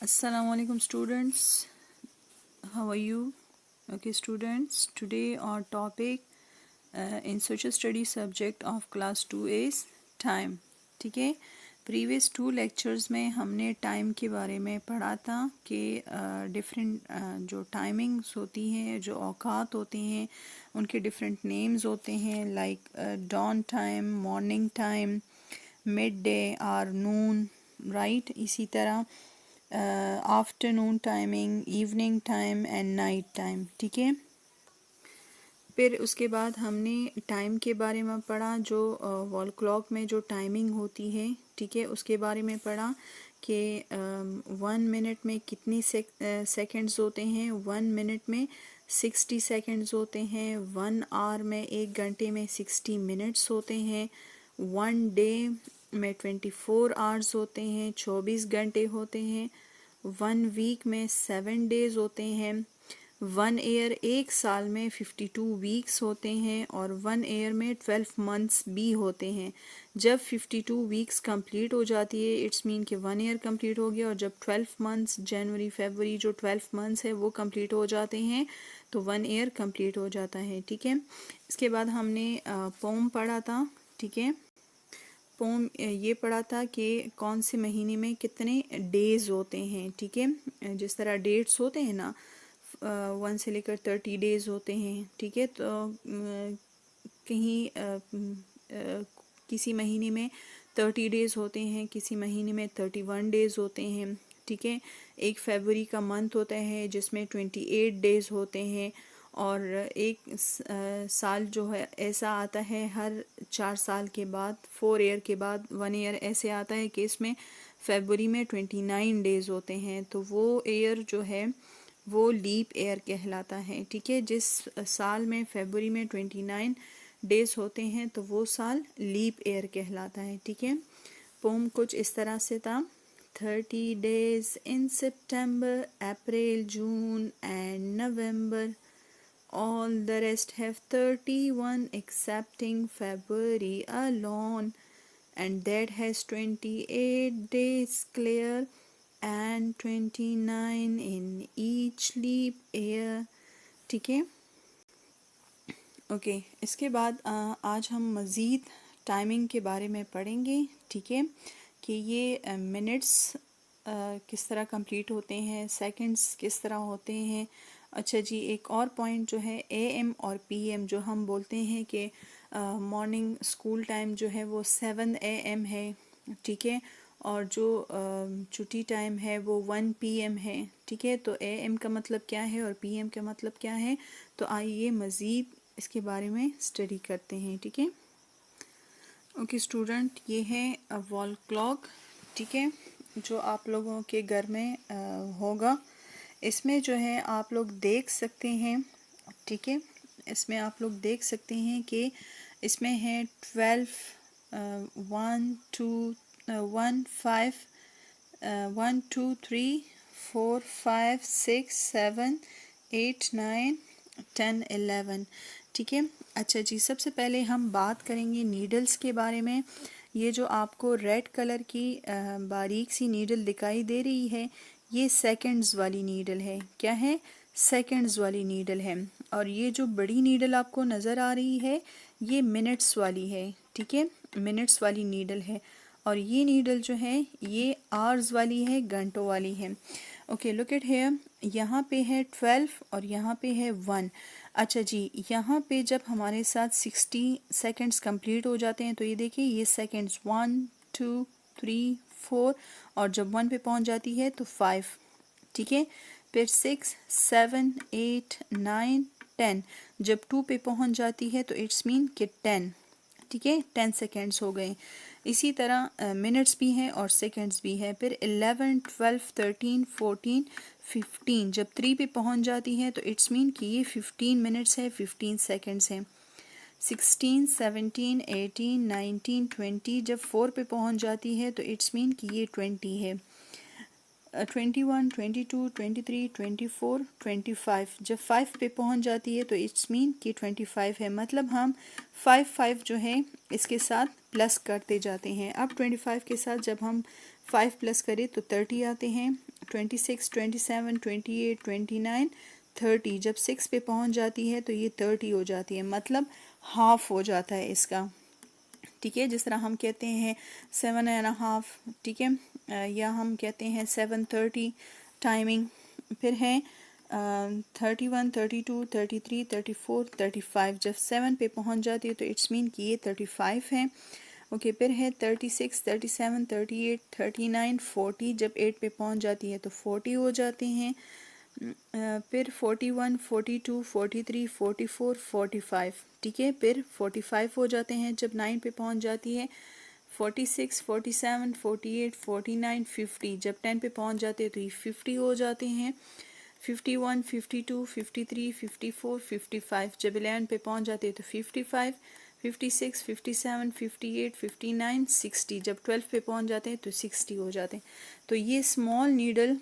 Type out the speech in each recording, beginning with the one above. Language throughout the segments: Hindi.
Assalamualaikum students, how are you? Okay students, today our topic in social studies subject of class 2 is time. ठीक है, प्रीवियस 2 लेक्चर्स में हमने टाइम के बारे में पढ़ा था कि डिफरेंट जो टाइमिंग्स होती हैं, जो औकात होते हैं, उनके डिफरेंट नेम्स होते हैं like dawn time, morning time, mid day और नून, राइट. इसी तरह afternoon timing, evening time and night time. ठीक है, फिर उसके बाद हमने टाइम के बारे में पढ़ा, जो वॉल क्लॉक में जो टाइमिंग होती है, ठीक है, उसके बारे में पढ़ा कि 1 मिनट में कितनी सेकंड्स होते हैं. 1 मिनट में 60 सेकंड्स होते हैं. 1 आवर में, 1 घंटे में 60 मिनट्स होते हैं. 1 डे में 24 आवर्स होते हैं, 24 घंटे होते हैं. 1 वीक में 7 डेज होते हैं. 1 ईयर, 1 साल में 52 वीक्स होते हैं और 1 ईयर में 12 मंथ्स भी होते हैं. जब 52 वीक्स कंप्लीट हो जाती है, इट्स मीन कि 1 ईयर कंप्लीट हो गया. और जब 12 मंथ्स, जनवरी फरवरी जो 12 मंथ्स है वो कंप्लीट हो जाते हैं, तो 1 ईयर कंप्लीट हो जाता है. ठीक है, इसके बाद हमने पोम पढ़ा था. ठीक है, पोम ये पढ़ा था कि कौन से महीने में कितने डेज़ होते हैं. ठीक है, जिस तरह डेट्स होते हैं ना, 1 से लेकर 30 डेज़ होते हैं. ठीक है, तो कहीं किसी महीने में 30 डेज़ होते हैं, किसी महीने में 31 डेज़ होते हैं. ठीक है, 1 फरवरी का मंथ होता है जिसमें 28 डेज़ होते हैं. और एक साल जो है ऐसा आता है हर 4 साल के बाद, 4 ईयर के बाद 1 ईयर ऐसे आता है कि इसमें फरवरी में 29 डेज़ होते हैं. तो वो ईयर जो है वो लीप ईयर कहलाता है. ठीक है, जिस साल में फरवरी में 29 डेज़ होते हैं तो वो साल लीप ईयर कहलाता है. ठीक है, पोम कुछ इस तरह से था. 30 days in September, April, June and November. All the rest have 31 excepting February alone, and that has 28 days clear and 29 in each leap year. ठीक है, ओके. इसके बाद आज हम मज़ीद टाइमिंग के बारे में पढ़ेंगे. ठीक है, कि ये मिनट्स किस तरह कंप्लीट होते हैं, सेकंड्स किस तरह होते हैं. अच्छा जी, एक और पॉइंट जो है एएम और पीएम, जो हम बोलते हैं कि मॉर्निंग स्कूल टाइम जो है वो 7 AM है. ठीक है, और जो छुट्टी टाइम है वो 1 PM है. ठीक है, तो एएम का मतलब क्या है और पीएम का मतलब क्या है, तो आइए मज़ीद इसके बारे में स्टडी करते हैं. ठीक है, ओके स्टूडेंट, ये है वॉल क्लॉक. ठीक है, जो आप लोगों के घर में होगा. इसमें जो है आप लोग देख सकते हैं. ठीक है, इसमें आप लोग देख सकते हैं कि इसमें है 12, 1 2 1 5 1 2 3 4 5 6 7 8 9 10 11. ठीक है, अच्छा जी, सबसे पहले हम बात करेंगे नीडल्स के बारे में. ये जो आपको रेड कलर की बारीक सी नीडल दिखाई दे रही है, ये सेकंड्स वाली नीडल है. क्या है? सेकंड्स वाली नीडल है. और ये जो बड़ी नीडल आपको नज़र आ रही है, ये मिनट्स वाली है. ठीक है, मिनट्स वाली नीडल है. और ये नीडल जो है ये आवर्स वाली है, घंटों वाली है. ओके, लुक एट हेयर, यहाँ पे है 12 और यहाँ पे है 1. अच्छा जी, यहाँ पे जब हमारे साथ 60 सेकंड्स कंप्लीट हो जाते हैं तो ये देखिए, ये सेकंड्स 1 2 3 4, और जब 1 पे पहुँच जाती है तो 5. ठीक है, फिर 6 7 8 9 10. जब 2 पे पहुँच जाती है तो इट्स मीन कि 10. ठीक है, 10 सेकेंड्स हो गए. इसी तरह मिनट्स भी हैं और सेकेंड्स भी है. फिर 11 12 13 14 15. जब 3 पे पहुंच जाती है तो इट्स मीन कि ये 15 मिनट्स है, 15 सेकेंड्स हैं. 16 17 18 19 20. जब 4 पे पहुंच जाती है तो इट्स मीन कि ये 20 है. 21 22 23 24 25. जब 5 पे पहुंच जाती है तो इट्स मीन कि 25 है. मतलब हम 5 जो है इसके साथ प्लस करते जाते हैं. अब 25 के साथ जब हम 5 प्लस करें तो 30 आते हैं. 26, 27, 28, 29, 30। जब 6 पे पहुंच जाती है तो ये 30 हो जाती है, मतलब हाफ हो जाता है इसका। ठीक है, जिस तरह हम कहते हैं 7.5, ठीक है, या हम कहते हैं 7:30 टाइमिंग। फिर है 31, 32, 33, 34, 35। जब 7 पे पहुंच जाती है तो इट्स मीन कि ये 35 है। ओके, फिर है 36, 37, 38, 39, 40। जब 8 पे पहुंच जाती है तो 40 हो जाते हैं। फिर 41, 42, 43, 44, 45। ठीक है, फिर 45 हो जाते हैं जब 9 पे पहुंच जाती है। 46, 47, 48, 49, 50। जब 10 पे पहुंच जाते हैं तो ये 50 हो जाते हैं। 51, 52, 53, 54, 55। जब 11 पे पहुंच जाते हैं तो 55, 56, 57, 58, 59, 60। जब 12 पे पहुंच जाते हैं तो 60 हो जाते हैं। तो ये स्मॉल नीडल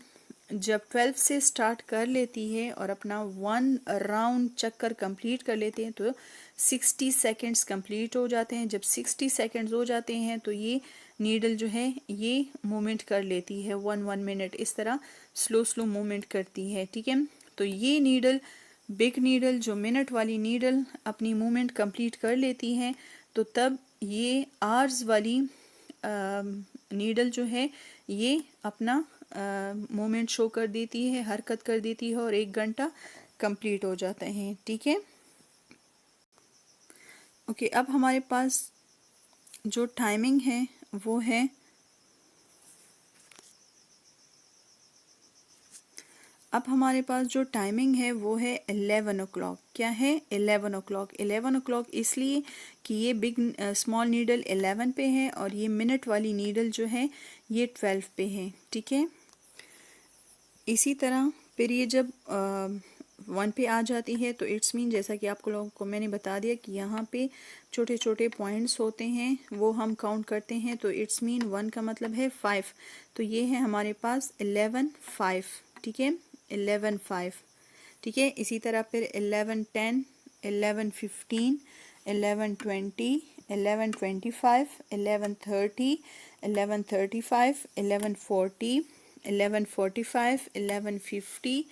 जब 12 से स्टार्ट कर लेती है और अपना 1 राउंड चक्कर कंप्लीट कर लेते हैं तो 60 सेकंड्स कंप्लीट हो जाते हैं। जब 60 सेकंड्स हो जाते हैं तो ये नीडल जो है ये मूवमेंट कर लेती है 1 मिनट, इस तरह स्लो स्लो मूवमेंट करती है। ठीक है, तो ये नीडल, बिग नीडल, जो मिनट वाली नीडल अपनी मूवमेंट कंप्लीट कर लेती है तो तब ये आवर्स वाली नीडल जो है ये अपना मूवमेंट शो कर देती है, हरकत कर देती है और 1 घंटा कंप्लीट हो जाता है। ठीक है, ओके, अब हमारे पास जो टाइमिंग है वो है, अब हमारे पास जो टाइमिंग है वो है 11 ओ क्लॉक। क्या है? 11 ओ क्लॉक। 11 ओ क्लॉक इसलिए कि ये बिग स्मॉल नीडल 11 पे है और ये मिनट वाली नीडल जो है ये 12 पे है। ठीक है, इसी तरह फिर ये जब 1 पे आ जाती है तो इट्स मीन, जैसा कि आपको लोगों को मैंने बता दिया कि यहाँ पे छोटे छोटे पॉइंट्स होते हैं वो हम काउंट करते हैं, तो इट्स मीन 1 का मतलब है 5। तो ये है हमारे पास 11, 5। ठीक है, 11, 5। ठीक है, इसी तरह फिर 11, 10, 11, 15, 11, 20, 11, 25, 11, 30, 11, 35, 11, 40, 11, 45, 11, 50,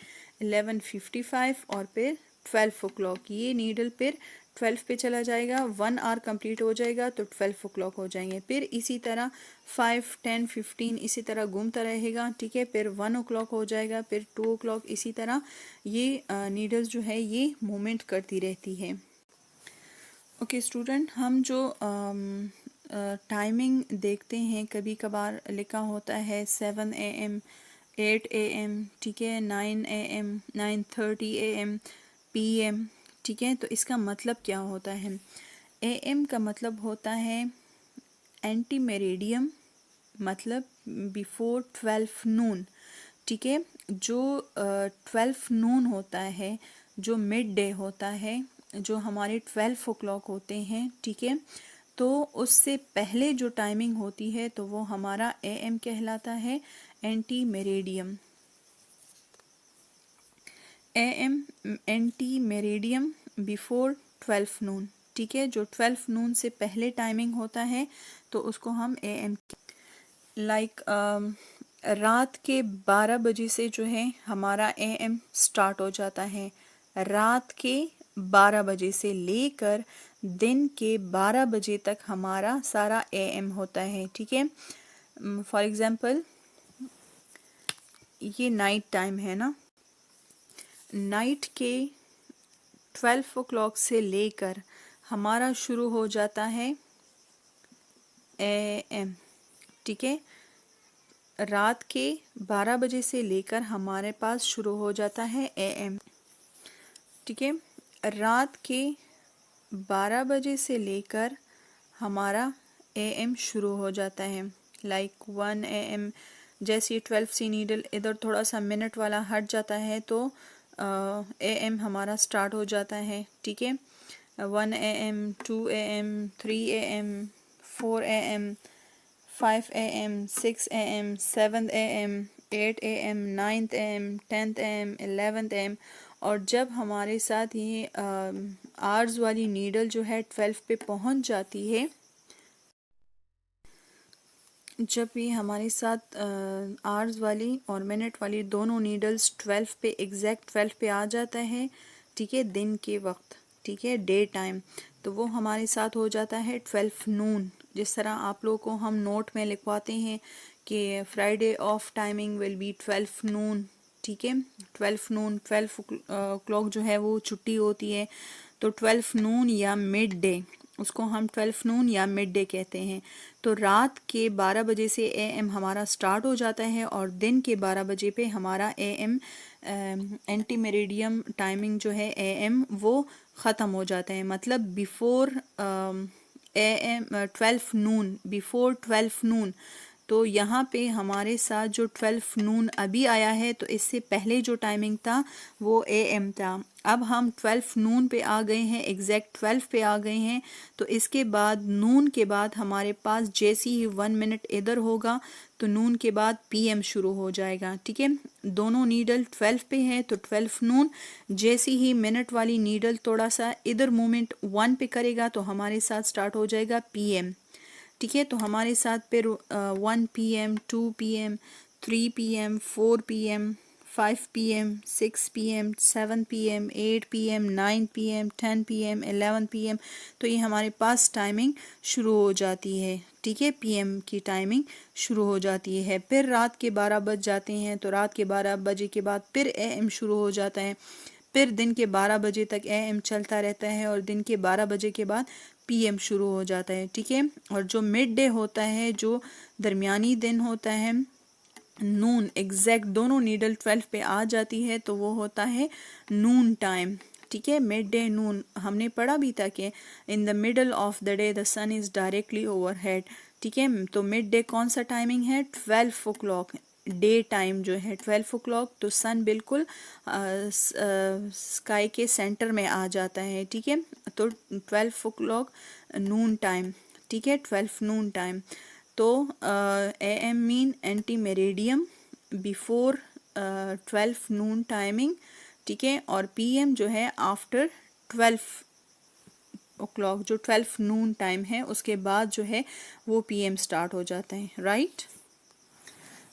11, 55 और फिर 12 ओ क्लॉक। ये नीडल फिर 12 पे चला जाएगा, 1 आवर कंप्लीट हो जाएगा तो 12 ओ क्लॉक हो जाएंगे। फिर इसी तरह 5, 10, 15 इसी तरह घूमता रहेगा। ठीक है, फिर 1 ओ क्लॉक हो जाएगा, फिर 2 ओ क्लॉक। इसी तरह ये नीडल्स जो है ये मूवमेंट करती रहती है। ओके स्टूडेंट, हम जो टाइमिंग देखते हैं कभी कभार लिखा होता है 7 AM, 8 AM, ठीक है, 9 AM, 9:30 AM, PM। ठीक है, तो इसका मतलब क्या होता है? AM का मतलब होता है एंटी मेरिडियम, मतलब बिफोर 12 नून। ठीक है, जो 12 नून होता है, जो मिड डे होता है, जो हमारे 12 ओ क्लॉक होते हैं, ठीक है, तो उससे पहले जो टाइमिंग होती है तो वो हमारा AM कहलाता है, anti meridiem. AM anti meridiem before 12 नून। ठीक है, जो 12 नून से पहले टाइमिंग होता है तो उसको हम AM लाइक रात के 12 बजे से जो है हमारा AM स्टार्ट हो जाता है। रात के 12 बजे से लेकर दिन के 12 बजे तक हमारा सारा AM होता है। ठीक है, फॉर एग्जांपल ये नाइट टाइम है ना, नाइट के 12 ओ क्लॉक से लेकर हमारा शुरू हो जाता है AM। ठीक है, रात के 12 बजे से लेकर हमारे पास शुरू हो जाता है AM। ठीक है, रात के 12 बजे से लेकर हमारा AM शुरू हो जाता है, लाइक 1 AM। जैसे 12 सी नीडल इधर थोड़ा सा मिनट वाला हट जाता है तो AM हमारा स्टार्ट हो जाता है। ठीक है, 1 AM, 2 AM, 3 AM, 4 AM, 5 AM, 6 AM, 7 AM, 8 AM, 9 AM, 10 AM, 11 AM। और जब हमारे साथ ये आवर्स वाली नीडल जो है 12 पे पहुंच जाती है जब भी हमारे साथ आवर्स वाली और मिनट वाली दोनों नीडल्स 12 पे एग्जैक्ट 12 पे आ जाता है, ठीक है, दिन के वक्त, ठीक है, डे टाइम, तो वो हमारे साथ हो जाता है 12 नून। जिस तरह आप लोगों को हम नोट में लिखवाते हैं कि Friday of timing will be 12 नून, ठीक है, 12 नून, 12 क्लॉक जो है वो छुट्टी होती है, तो 12 नून या मिड डे, उसको हम 12 नून या मिड डे कहते हैं। तो रात के 12 बजे से एएम हमारा स्टार्ट हो जाता है और दिन के 12 बजे पे हमारा एएम एंटी मेरिडियम टाइमिंग जो है एएम वो ख़त्म हो जाता है। मतलब बिफोर एएम 12 नून, बिफोर 12 नून। तो यहाँ पे हमारे साथ जो 12 नून अभी आया है, तो इससे पहले जो टाइमिंग था वो एएम था। अब हम 12 नून पे आ गए हैं, एग्जैक्ट 12 पे आ गए हैं। तो इसके बाद नून के बाद हमारे पास जैसे ही 1 मिनट इधर होगा तो नून के बाद पीएम शुरू हो जाएगा, ठीक है। दोनों नीडल 12 पे है, तो 12 नून, जैसे ही मिनट वाली नीडल थोड़ा सा इधर मूवमेंट 1 पे करेगा तो हमारे साथ स्टार्ट हो जाएगा पीएम, ठीक है। तो हमारे साथ फिर 1 PM, 2 PM, 3 PM, 4 PM, 5 PM, 6 PM, 7 PM, 8 PM, 9 PM, 10 PM, 11 PM, तो ये हमारे पास टाइमिंग शुरू हो जाती है, ठीक है, PM की टाइमिंग शुरू हो जाती है। फिर रात के 12 बज जाते हैं, तो रात के 12 बजे के बाद फिर AM शुरू हो जाता है। फिर दिन के 12 बजे तक एएम चलता रहता है और दिन के 12 बजे के बाद पीएम शुरू हो जाता है, ठीक है। और जो मिड डे होता है, जो दरमियानी दिन होता है, नून, एग्जैक्ट दोनों नीडल 12 पे आ जाती है, तो वो होता है नून टाइम, ठीक है। मिड डे नून हमने पढ़ा भी था कि in the middle of the day the sun is directly overhead, ठीक है। तो मिड डे कौन सा टाइमिंग है, 12 ओ क्लॉक, डे टाइम जो है 12 ओ क्लॉक, तो सन बिल्कुल स्काई के सेंटर में आ जाता है, ठीक है। तो 12 ओ क्लॉक नून टाइम, ठीक है, 12 नून टाइम। तो am mean anti meridiem before 12 Noon timing, ठीक है। और पीएम जो है आफ्टर 12 ओ क्लॉक, जो 12 नून टाइम है उसके बाद जो है वो पीएम स्टार्ट हो जाता है, right.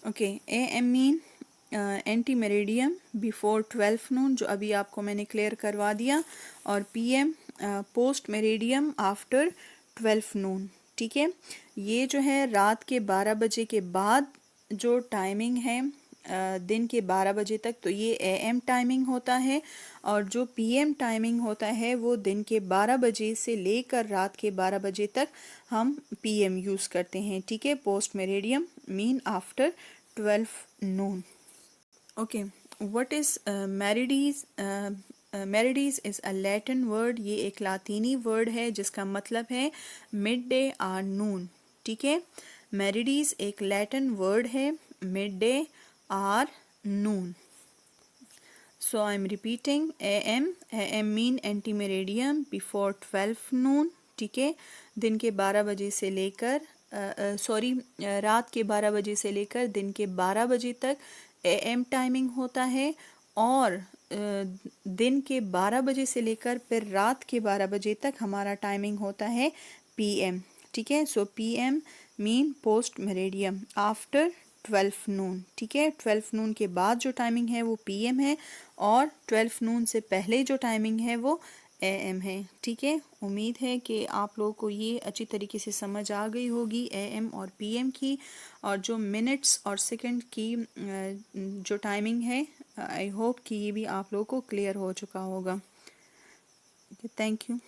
Okay, am mean anti meridiem before 12 नून, जो अभी आपको मैंने क्लियर करवा दिया, और पीएम पोस्ट मेरिडियम आफ्टर 12 नून, ठीक है। ये जो है रात के 12 बजे के बाद जो टाइमिंग है दिन के 12 बजे तक, तो ये एएम टाइमिंग होता है। और जो पीएम टाइमिंग होता है वो दिन के 12 बजे से लेकर रात के 12 बजे तक हम पीएम यूज़ करते हैं, ठीक है। Post meridiem mean after 12 noon. Okay, what is meridies? Meridies is a Latin word, ये एक लातीनी वर्ड है जिसका मतलब है मिड डे आर नून, ठीक है। मेरिडीज एक लैटिन वर्ड है, mid day or noon. So I'm repeating, AM mean antimeridiem before 12 noon, ठीक है। दिन के 12 बजे से लेकर रात के 12 बजे से लेकर दिन के 12 बजे तक AM टाइमिंग होता है, और दिन के 12 बजे से लेकर फिर रात के 12 बजे तक हमारा टाइमिंग होता है PM, ठीक है। सो PM mean post meridiem after 12 नून, ठीक है। 12 नून के बाद जो टाइमिंग है वो पीएम है, और 12 नून से पहले जो टाइमिंग है वो एएम है, ठीक है। उम्मीद है कि आप लोगों को ये अच्छी तरीके से समझ आ गई होगी एएम और पीएम की, और जो मिनट्स और सेकंड की जो टाइमिंग है, आई होप कि ये भी आप लोगों को क्लियर हो चुका होगा। Thank you.